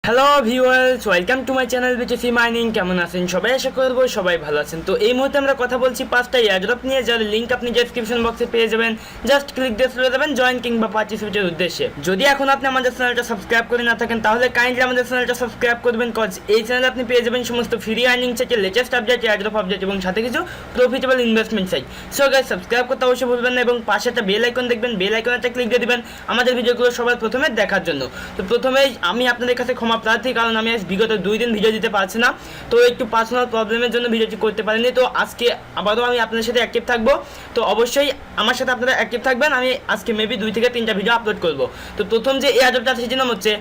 Hello viewers, welcome to my channel BTC mining. কেমন আছেন সবাই? আশা করবো সবাই ভালো আছেন। তো এই মুহূর্তে আমরা কথা বলছি 5টা এয়ারড্রপ নিয়ে, যার লিঙ্ক আপনি ডেসক্রিপশন বক্সে পেয়ে যাবেন। জাস্ট ক্লিক দিয়ে চলে যাবেন জয়েন কিংবা পার্টিসিপেটের উদ্দেশ্যে। যদি এখন আপনি আমাদের চ্যানেলটা সাবস্ক্রাইব করে না থাকেন তাহলে কাইন্ডলি আমাদের চ্যানেলটা সাবস্ক্রাইব করবেন, কজ এই চ্যানেলে আপনি পেয়ে যাবেন সমস্ত ফ্রি আর্নিং সেটের লেটেস্ট আপডেট, এয়ারড্রপ আপডেট এবং সাথে কিছু profitable investment site. So guys, subscribe করতে অবশ্যই ভুলবেন না এবং পাশে একটা বেল আইকন দেখবেন, বেল আইকনটা ক্লিক দিয়ে দিবেন আমাদের ভিডিওগুলো সবার প্রথমে দেখার জন্য। তো প্রথমেই আমি আপনাদের কাছে ক্ষমা প্রার্থী, কারণ আমি বিগত 2 দিন ভিডিও দিতে পারছি না, তো একটু পার্সোনাল প্রবলেমের জন্য ভিডিওটি করতে পারিনি। তো আজকে আবারও আমি আপনাদের সাথে অ্যাক্টিভ থাকবো, তো অবশ্যই আমার সাথে আপনারা অ্যাক্টিভ থাকবেন। আমি আজকে মেবি 2 থেকে 3টা ভিডিও আপলোড করব। তো প্রথম যে এয়ারড্রপটা আছে সেটার নাম হচ্ছে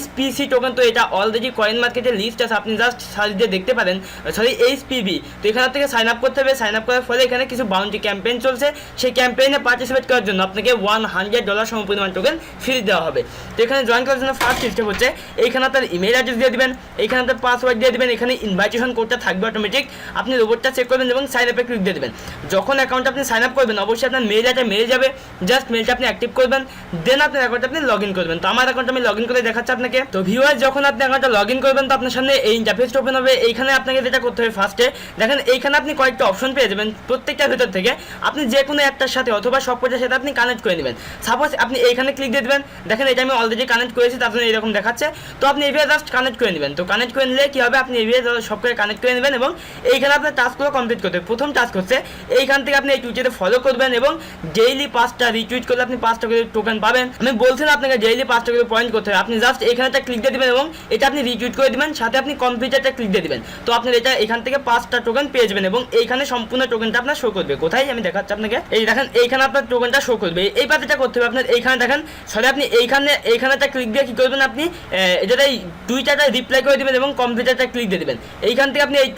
HPC টোকেন। তো এটা অলরেডি কয়েন মার্কেটে লিস্ট আছে, আপনি জাস্ট সার্চ দিয়ে দেখতে পারেন, সরি HPB। তো এখান থেকে সাইন আপ করতে হবে। সাইন আপ করার ফলে এখানে কিছু বাউন্টি ক্যাম্পেইন চলছে, সেই ক্যাম্পেইনে পার্টিসিপেট করার জন্য আপনাকে $100 সমপরিমাণ টোকেন ফ্রি দেওয়া হবে। তো এখানে জয়েন করার জন্য ফার্স্ট স্টেপ হচ্ছে এইখানে আপনার ইমেল অ্যাড্রেস দিয়ে দিবেন, এখানে আপনার পাসওয়ার্ড দিয়ে দিবেন, এখানে ইনভাইটেশন কোডটা থাকবে অটোমেটিক, আপনি রোবটটা চেক করবেন এবং সাইন আপে ক্লিক দিয়ে দেবেন। যখন অ্যাকাউন্টে আপনি সাইন আপ করবেন অবশ্যই আপনার মেল যাবে, জাস্ট মেলটা আপনি অ্যাক্টিভ করবেন, দেন আপনার অ্যাকাউন্টে আপনি লগ ইন করবেন। তো আমার অ্যাকাউন্টে আমি লগ ইন করে দেখাচ্ছি আপনাকে। তো ভিউয়ার, যখন আপনি অ্যাকাউন্টে লগ ইন করবেন তো আপনার সামনে এই ইন্টারফেসটা ওপেন হবে। এইখানে আপনাকে যেটা করতে হবে ফার্স্টে দেখেন, এইখানে আপনি কয়েকটা অপশন পেয়ে যাবেন, প্রত্যেকটার ভিতর থেকে আপনি যে কোনো একটার সাথে অথবা সবকটার সাথে আপনি কানেক্ট করে নেবেন। সাপোজ আপনি এইখানে ক্লিক দিয়ে দেবেন, দেখেন এটা আমি অলরেডি কানেক্ট করেছি, তার জন্য এরকম দেখাচ্ছে। তো আপনি এইভাবে জাস্ট কানেক্ট করে নেবেন। তো কানেক্ট করে নিলে কি হবে, আপনি এইভাবে সব করে কানেক্ট করে নেবেন এবং এইখানে আপনার টাস্কগুলো কমপ্লিট করতে হবে। প্রথম টাস্ক হচ্ছে এইখান থেকে আপনি এই টুইটারে ফলো করবেন এবং ডেইলি 5টা রিটুইট করলে আপনি 5টা করে টোকেন পাবেন। আমি বলছি না আপনাকে ডেইলি 5টা করে পয়েন্ট করতে হবে, আপনি জাস্ট এইখানেটা ক্লিক দিয়ে দেবেন এবং এটা আপনি রিটুইট করে দিবেন, সাথে আপনি কমপ্লিটেরটা ক্লিক দিয়ে দিবেন। তো আপনার এটা এখান থেকে 5টা টোকেন পেয়ে যাবেন এবং এইখানে সম্পূর্ণ টোকেনটা আপনার শো করবে। কোথায় আমি দেখাচ্ছি আপনাকে, এই দেখেন এইখানে আপনার টোকেনটা শো করবে। এই পাশটা করতে হবে আপনার, এইখানে দেখেন, সরি আপনি এইখানেটা ক্লিক দিয়ে কি করবেন, আপনি এটাই টুইটারটা রিপ্লাই করে দিবেন এবং কমপ্লিটেরটা ক্লিক দিয়ে দিবেন। এইখান থেকে আপনি এই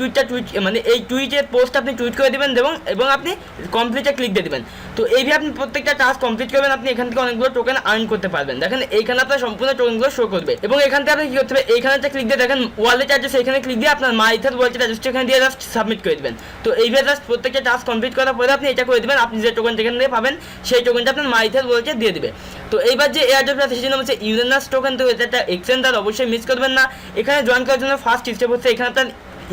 মানে এই টুইটের পোস্ট আপনি টুইট করে দিবেন এবং আপনি কমপ্লিটে ক্লিক দিয়ে দিবেন। তো এইভাবে আপনি প্রত্যেকটা টাস্ক কমপ্লিট করবেন, আপনি এখান থেকে অনেকগুলো টোকেন আর্ন করতে পারবেন। দেখেন এইখানে আপনার সম্পূর্ণ টোকেনগুলো শো করবে এবং এখান থেকে আপনি কি করতে হবে, এইখানেটা ক্লিক দিয়ে দেখেন ওয়ালেট অ্যাড্রেস, এখানে ক্লিক দিয়ে আপনার মাইথের ওয়ালেট অ্যাড্রেস এখানে দিয়ে জাস্ট সাবমিট করে দিবেন। তো এইভাবে জাস্ট প্রত্যেকটা টাস্ক কমপ্লিট করার পরে আপনি এটা করে দিবেন, আপনি যে টোকেন যেখান থেকে পাবেন সেই টোকেনটা আপনার মাইথের ওয়ালেটে দিয়ে দিবে। তো এইবার যে এয়ারড্রপটা আছে সেটা হচ্ছে ইউরেনাস টোকেন। তো এটা একটা এক্সচেঞ্জ, আর অবশ্যই মিস করবেন না। এখানে জয়েন করার জন্য ফার্স্ট স্টেপ হচ্ছে এখানে আপনার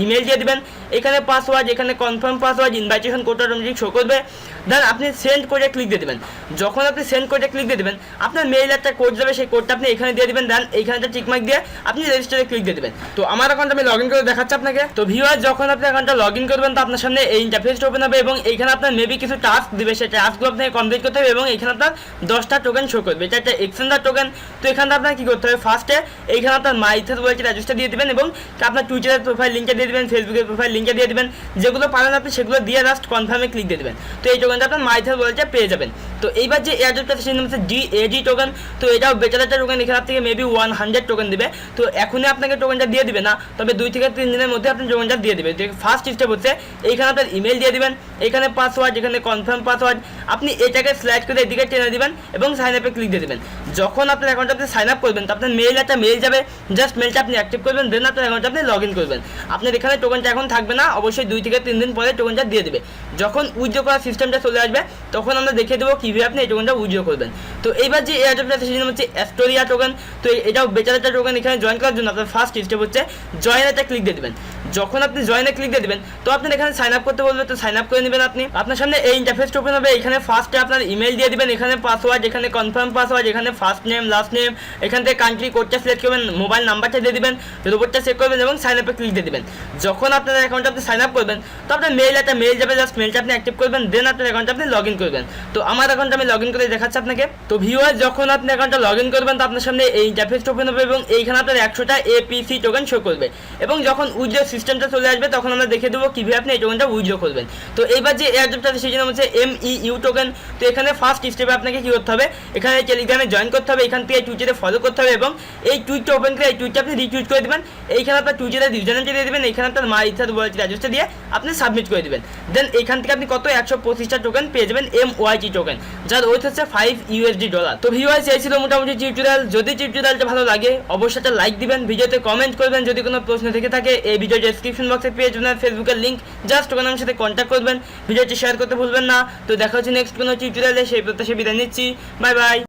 ইমেল দিয়ে দিবেন, এখানে পাসওয়ার্ড, এখানে কনফার্ম পাসওয়ার্ড, ইনভাইটেশন কোডটা অটোমেটিক শো করবে, দেন আপনি সেন্ড কোডে ক্লিক দিয়ে দেবেন। যখন আপনি সেন্ড কোডে ক্লিক দিয়ে দেবেন আপনার মেইল একটা কোড যাবে, সেই কোডটা আপনি এখানে দিয়ে দিবেন, দেন এইখানে একটা টিকমার্ক দিয়ে আপনি রেজিস্টারে ক্লিক দিয়ে দেবেন। তো আমার অ্যাকাউন্ট আমি লগ ইন করে দেখাচ্ছি আপনাকে। তো ভিউয়ার, যখন আপনি অ্যাকাউন্টটা লগ ইন করবেন তো আপনার সামনে এই ইন্টারফেসটা ওপেন হবে এবং এইখানে আপনার মেবি কিছু টাস্ক দিবে, সেই টাস্কগুলো আপনাকে কমপ্লিট করতে হবে এবং এখানে আপনার 10টা টোকেন শো করবে। এটা একটা এক্সচেঞ্জার টোকেন। তো এখানে আপনার কি করতে হবে, ফার্স্টে এইখানে আপনার মাইথের ওয়ালেটের অ্যাড্রেসটা দিয়ে দিবেন এবং আপনার টুইটারের প্রোফাইল লিঙ্কটা দিয়ে দিবেন, ফেসবুকের প্রোফাইল লিঙ্কটা দিয়ে দিবেন, যেগুলো পারেন আপনি সেগুলো দিয়ে জাস্ট কনফার্মে ক্লিক দিয়ে দেবেন। তো এই টোকেনটা আপনার মাইথের ওয়ালেটে পেয়ে যাবেন। তো এইবার যে এয়ারড্রপটা সেটা হচ্ছে DAG টোকেন। তো এটাও বেটার একটা টোকেন, এখান থেকে মেবি 100 টোকেন দিবে। তো এখনই আপনাকে টোকেনটা দিয়ে দিবে না, তবে 2 থেকে 3 দিনের মধ্যে আপনি টোকেনটা দিয়ে দেবে। ফার্স্ট স্টেপ হচ্ছে এইখানে আপনার ইমেল দিয়ে দিবেন, এখানে পাসওয়ার্ড, এখানে কনফার্ম পাসওয়ার্ড, আপনি এটাকে স্লাইড করে এদিকে টেনে দিবেন এবং সাইন আপে ক্লিক দিয়ে দেবেন। যখন আপনার অ্যাকাউন্টে আপনি সাইন আপ করবেন তো আপনার একটা মেল যাবে, জাস্ট মেলটা আপনি অ্যাক্টিভ করবেন, দেন আপনার অ্যাকাউন্টে আপনি লগ ইন করবেন। আপনার এখানে টোকেনটা এখন থাকবে না, অবশ্যই 2 থেকে 3 দিন পরে টোকেনটা দিয়ে দেবে। যখন উইথড্র করার সিস্টেমটা চলে আসবে তখন আমরা দেখিয়ে দেবো কীভাবে আপনি এই টোকেনটা উইথড্র করবেন। তো এইবার যে এয়ারড্রপটা আছে সেটা হচ্ছে অ্যাস্টোরিয়া টোকেন। তো এটাও বেটার একটা টোকেন। এখানে জয়েন করার জন্য আপনার ফার্স্ট স্টেপ হচ্ছে জয়েনেটা ক্লিক দিয়ে দেবেন। যখন আপনি জয়েনে ক্লিক দিয়ে দেবেন তো আপনার এখানে সাইন আপ করতে বলবে, তো সাইন আপ করে নেবেন আপনি। আপনার সামনে এই ইন্টারফেসটা ওপেন হবে, এখানে ফার্স্টে আপনার ইমেল দিয়ে দিবেন, এখানে পাসওয়ার্ড, এখানে কনফার্ম পাসওয়ার্ড, এখানে ফার্স্ট নেম লাস্ট নেম, এখান থেকে কান্ট্রি কোডটা সিলেক্ট করবেন, মোবাইল নাম্বারটা দিয়ে দিবেন, রোবটটা চেক করবেন এবং সাইন আপে ক্লিক দিয়ে দেবেন। যখন আপনার অ্যাকাউন্টে আপনি সাইন আপ করবেন তো আপনার একটা মেল যাবে, জাস্ট মেলটা আপনি অ্যাক্টিভ করবেন, দেন আপনার অ্যাকাউন্টে আপনি লগ ইন করবেন। তো আমার অ্যাকাউন্টে আমি লগ ইন করে দেখাচ্ছি আপনাকে। তো ভিউয়ার, যখন আপনি অ্যাকাউন্টে লগ ইন করবেন তো আপনার সামনে এই ইন্টারফেসটা ওপেন হবে এবং এইখানে আপনার 100টা APC টোকেন শো করবে এবং যখন উইথড্র সিস্টেমটা চলে আসবে তখন আমরা দেখে দেবো কীভাবে আপনি এই টোকেনটা উইথড্র করবেন। তো এইবার যে এয়ারড্রপটা আছে সেটা হচ্ছে MEU টোকেন। তো এখানে ফার্স্ট স্টেপে আপনাকে কী করতে হবে, এখানে টেলিগ্রামে জয়েন করতে হবে, এখান থেকে টুইটারে ফলো করতে হবে এবং এই টুইটটা ওপেন করে এই টুইটটা আপনি রিটুইট করে দেবেন। এইখানে আপনার টুইটারের ইউজারনেমটা দিয়ে দেবেন, এখানে আপনার মাইথের ওয়ালেটের অ্যাড্রেসটা দিয়ে আপনি সাবমিট করে দেবেন। দেন এইখান থেকে আপনি কত 125টা টোকেন পেয়ে যাবেন MYT টোকেন, যার ওয়েট হচ্ছে $5 তো ভিউয়ার্স, এই ছিল মোটামুটি টিউটোরিয়াল। যদি টিউটোরিয়ালটা ভালো লাগে অবশ্যই একটা লাইক দিবেন, ভিডিওতে কমেন্ট করবেন, যদি কোনো প্রশ্ন থেকে থাকে এই ভিডিও ডেসক্রিপশন বক্সে পেয়ে যাবেন ফেসবুকের লিঙ্ক, জাস্ট ওখানে আমার সাথে কন্ট্যাক্ট করবেন, ভিডিওটি শেয়ার করতে ভুলবেন না। তো দেখা হচ্ছে নেক্সট কোনো টিউটোরিয়ালে, সেই প্রত্যাশা বিদায় নিচ্ছি, বাই বাই।